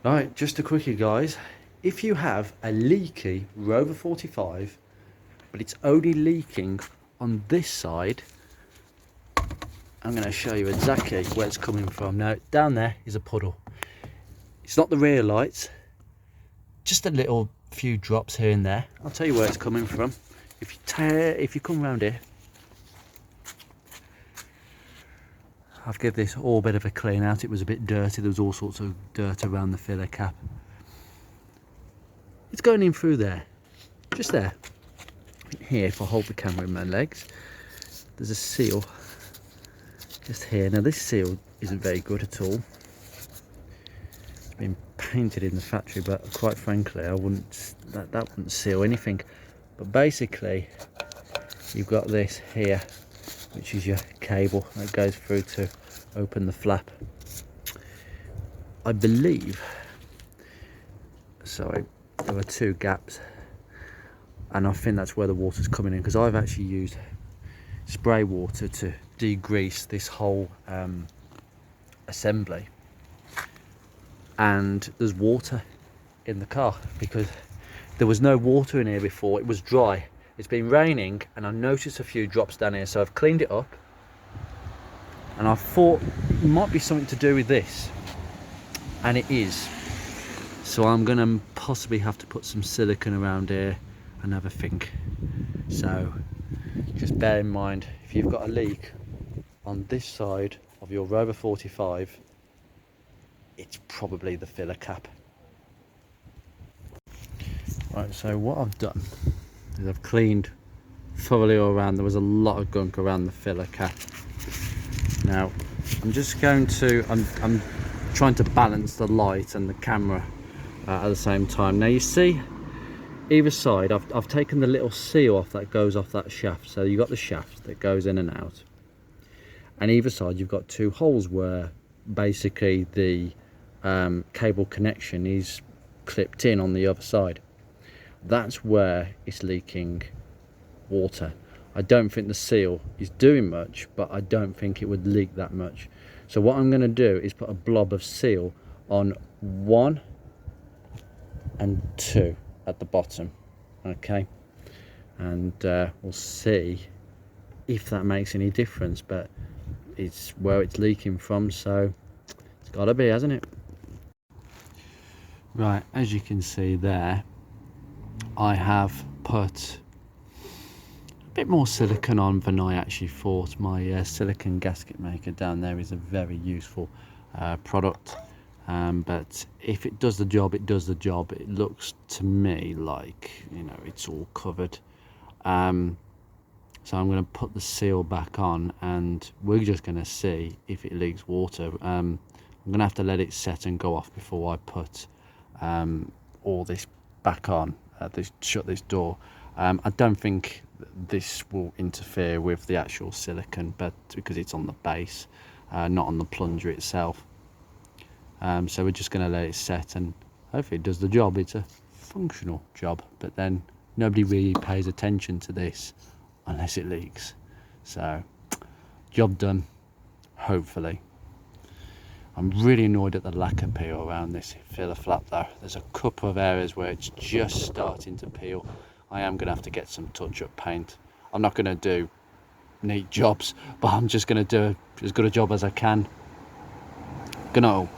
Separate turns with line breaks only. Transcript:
Right, just a quickie guys. If you have a leaky Rover 45, but it's only leaking on this side, I'm going to show you exactly where it's coming from. Now, down there is a puddle. It's not the rear lights, just a little few drops here and there. I'll tell you where it's coming from. If you come around here, I've given this all a bit of a clean out. It was a bit dirty. There was all sorts of dirt around the filler cap. It's going in through there, just there. Here, if I hold the camera in my legs, there's a seal just here. Now this seal isn't very good at all. It's been painted in the factory, but quite frankly, I wouldn't. That wouldn't seal anything. But basically, you've got this here, which is your cable that goes through to open the flap. I believe. Sorry, there are two gaps, and I think that's where the water's coming in, because I've actually used spray water to degrease this whole assembly, and there's water in the car because there was no water in here before. It was dry. It's been raining and I noticed a few drops down here, so I've cleaned it up, and I thought it might be something to do with this, and it is. So I'm gonna possibly have to put some silicone around here and have a think. So just bear in mind, if you've got a leak on this side of your Rover 45, it's probably the filler cap. Right, so what I've done is I've cleaned thoroughly all around. There was a lot of gunk around the filler cap. Now I'm just going to, I'm trying to balance the light and the camera at the same time. Now you see either side, I've taken the little seal off that goes off that shaft. So you've got the shaft that goes in and out, and either side you've got two holes where basically the cable connection is clipped in on the other side. That's where it's leaking water. I don't think the seal is doing much, but I don't think it would leak that much. So what I'm going to do is put a blob of seal on 1 and 2 at the bottom, okay, and we'll see if that makes any difference. But it's where it's leaking from, so it's got to be, hasn't it? Right, as you can see there, I have put a bit more silicone on than I actually thought. My silicone gasket maker down there is a very useful product, but if it does the job, it does the job. It looks to me like, you know, it's all covered. So I'm going to put the seal back on, and we're just going to see if it leaks water. I'm going to have to let it set and go off before I put all this back on. Shut this door. I don't think this will interfere with the actual silicone, but because it's on the base, not on the plunger itself. So we're just going to let it set, and hopefully it does the job. It's a functional job, but then nobody really pays attention to this unless it leaks. So job done, hopefully. I'm really annoyed at the lack of peel around this filler flap though. There's a couple of areas where it's just starting to peel. I am going to have to get some touch-up paint. I'm not going to do neat jobs, but I'm just going to do as good a job as I can. Good night all.